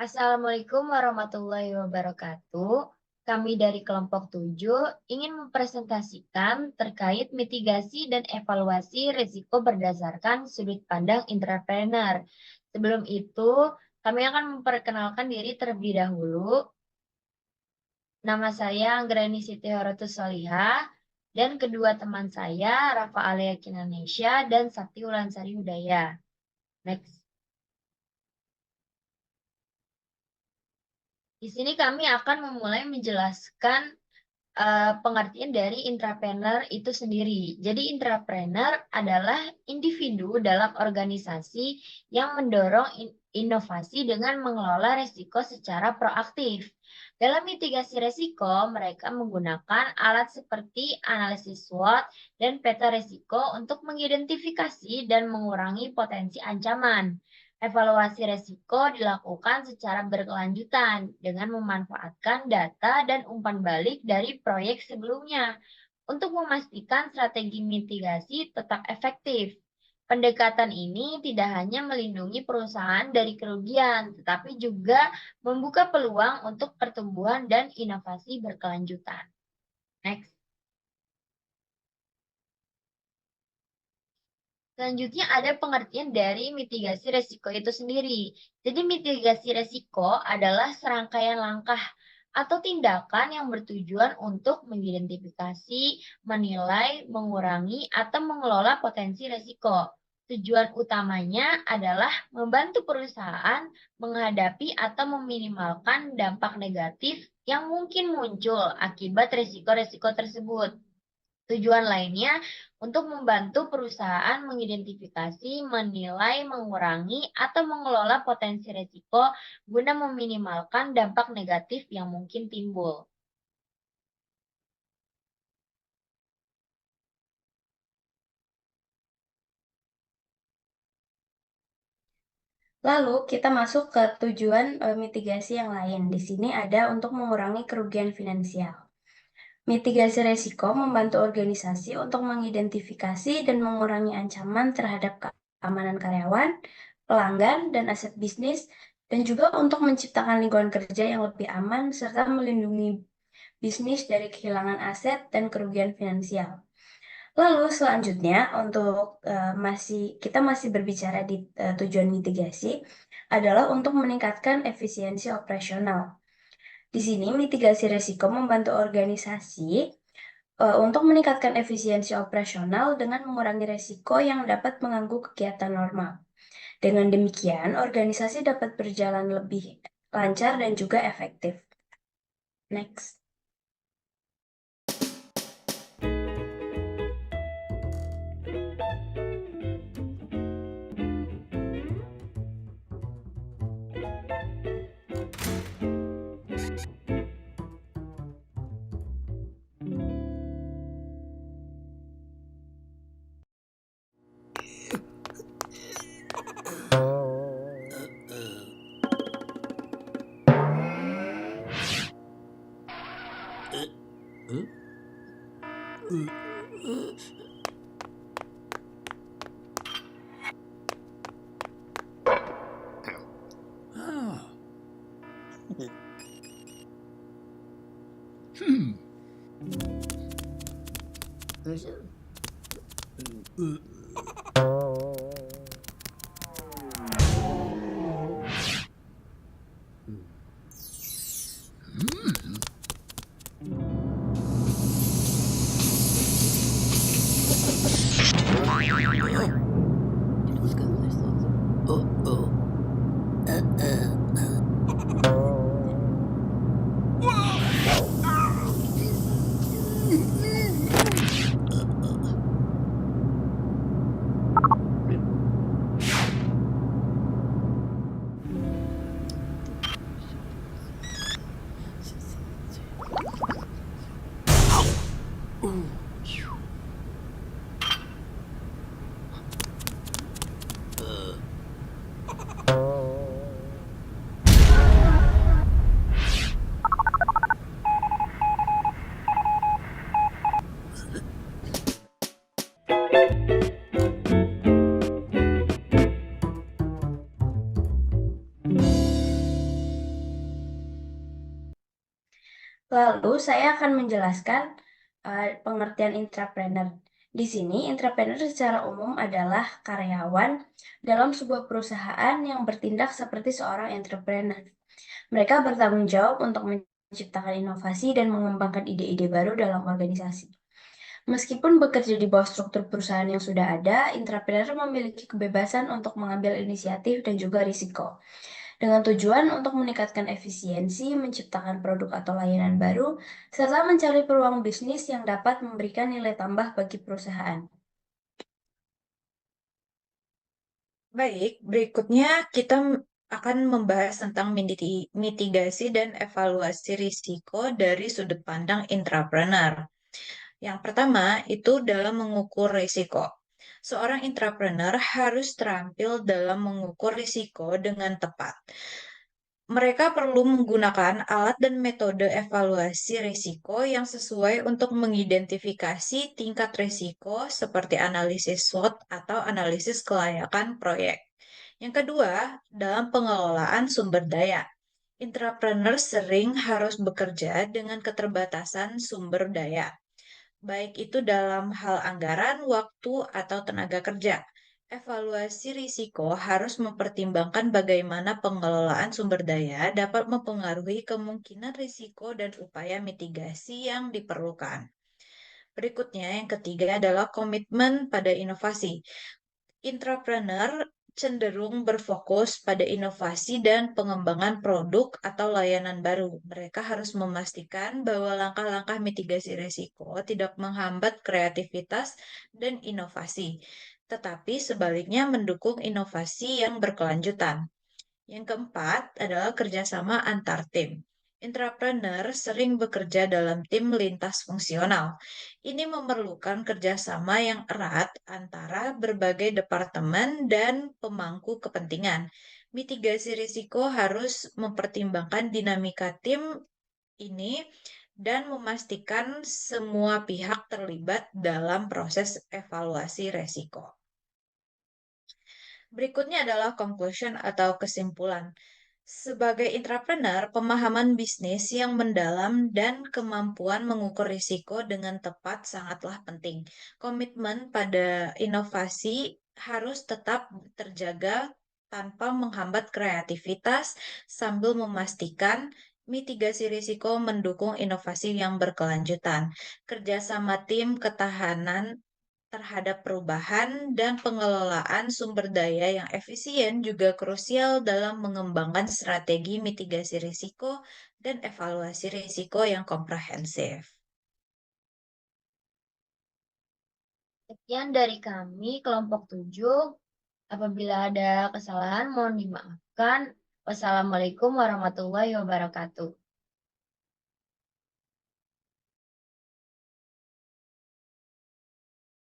Assalamualaikum warahmatullahi wabarakatuh. Kami dari kelompok 7 ingin mempresentasikan terkait mitigasi dan evaluasi risiko berdasarkan sudut pandang entrepreneur. Sebelum itu, kami akan memperkenalkan diri terlebih dahulu. Nama saya Anggreni Siti Horotus Solihah dan kedua teman saya Rafa Alia Kinanesha dan Sakti Ulansari Hudaya. Next. Di sini kami akan memulai menjelaskan pengertian dari intrapreneur itu sendiri. Jadi intrapreneur adalah individu dalam organisasi yang mendorong inovasi dengan mengelola risiko secara proaktif. Dalam mitigasi risiko, mereka menggunakan alat seperti analisis SWOT dan peta risiko untuk mengidentifikasi dan mengurangi potensi ancaman. Evaluasi risiko dilakukan secara berkelanjutan dengan memanfaatkan data dan umpan balik dari proyek sebelumnya untuk memastikan strategi mitigasi tetap efektif. Pendekatan ini tidak hanya melindungi perusahaan dari kerugian, tetapi juga membuka peluang untuk pertumbuhan dan inovasi berkelanjutan. Next. Selanjutnya ada pengertian dari mitigasi resiko itu sendiri. Jadi mitigasi resiko adalah serangkaian langkah atau tindakan yang bertujuan untuk mengidentifikasi, menilai, mengurangi, atau mengelola potensi resiko. Tujuan utamanya adalah membantu perusahaan menghadapi atau meminimalkan dampak negatif yang mungkin muncul akibat resiko-resiko tersebut. Tujuan lainnya untuk membantu perusahaan mengidentifikasi, menilai, mengurangi, atau mengelola potensi risiko guna meminimalkan dampak negatif yang mungkin timbul. Lalu kita masuk ke tujuan mitigasi yang lain. Di sini ada untuk mengurangi kerugian finansial. Mitigasi resiko membantu organisasi untuk mengidentifikasi dan mengurangi ancaman terhadap keamanan karyawan, pelanggan, dan aset bisnis, dan juga untuk menciptakan lingkungan kerja yang lebih aman serta melindungi bisnis dari kehilangan aset dan kerugian finansial. Lalu selanjutnya untuk kita masih berbicara di tujuan mitigasi adalah untuk meningkatkan efisiensi operasional. Di sini mitigasi risiko membantu organisasi untuk meningkatkan efisiensi operasional dengan mengurangi risiko yang dapat mengganggu kegiatan normal. Dengan demikian, organisasi dapat berjalan lebih lancar dan juga efektif. Next. Lalu saya akan menjelaskan pengertian intrapreneur. Di sini, intrapreneur secara umum adalah karyawan dalam sebuah perusahaan yang bertindak seperti seorang entrepreneur. Mereka bertanggung jawab untuk menciptakan inovasi dan mengembangkan ide-ide baru dalam organisasi. Meskipun bekerja di bawah struktur perusahaan yang sudah ada, intrapreneur memiliki kebebasan untuk mengambil inisiatif dan juga risiko, dengan tujuan untuk meningkatkan efisiensi, menciptakan produk atau layanan baru, serta mencari peluang bisnis yang dapat memberikan nilai tambah bagi perusahaan. Baik, berikutnya kita akan membahas tentang mitigasi dan evaluasi risiko dari sudut pandang intrapreneur. Yang pertama itu dalam mengukur risiko. Seorang intrapreneur harus terampil dalam mengukur risiko dengan tepat. Mereka perlu menggunakan alat dan metode evaluasi risiko yang sesuai untuk mengidentifikasi tingkat risiko seperti analisis SWOT atau analisis kelayakan proyek. Yang kedua, dalam pengelolaan sumber daya. Intrapreneur sering harus bekerja dengan keterbatasan sumber daya, baik itu dalam hal anggaran, waktu, atau tenaga kerja. Evaluasi risiko harus mempertimbangkan bagaimana pengelolaan sumber daya dapat mempengaruhi kemungkinan risiko dan upaya mitigasi yang diperlukan. Berikutnya, yang ketiga adalah komitmen pada inovasi. Intrapreneur cenderung berfokus pada inovasi dan pengembangan produk atau layanan baru. Mereka harus memastikan bahwa langkah-langkah mitigasi risiko tidak menghambat kreativitas dan inovasi, tetapi sebaliknya mendukung inovasi yang berkelanjutan. Yang keempat adalah kerjasama antar tim. Intrapreneur sering bekerja dalam tim lintas fungsional. Ini memerlukan kerjasama yang erat antara berbagai departemen dan pemangku kepentingan. Mitigasi risiko harus mempertimbangkan dinamika tim ini dan memastikan semua pihak terlibat dalam proses evaluasi risiko. Berikutnya adalah conclusion atau kesimpulan. Sebagai intrapreneur, pemahaman bisnis yang mendalam dan kemampuan mengukur risiko dengan tepat sangatlah penting. Komitmen pada inovasi harus tetap terjaga tanpa menghambat kreativitas sambil memastikan mitigasi risiko mendukung inovasi yang berkelanjutan. Kerjasama tim, ketahanan terhadap perubahan dan pengelolaan sumber daya yang efisien juga krusial dalam mengembangkan strategi mitigasi risiko dan evaluasi risiko yang komprehensif. Sekian dari kami, kelompok 7. Apabila ada kesalahan, mohon dimaafkan. Wassalamualaikum warahmatullahi wabarakatuh.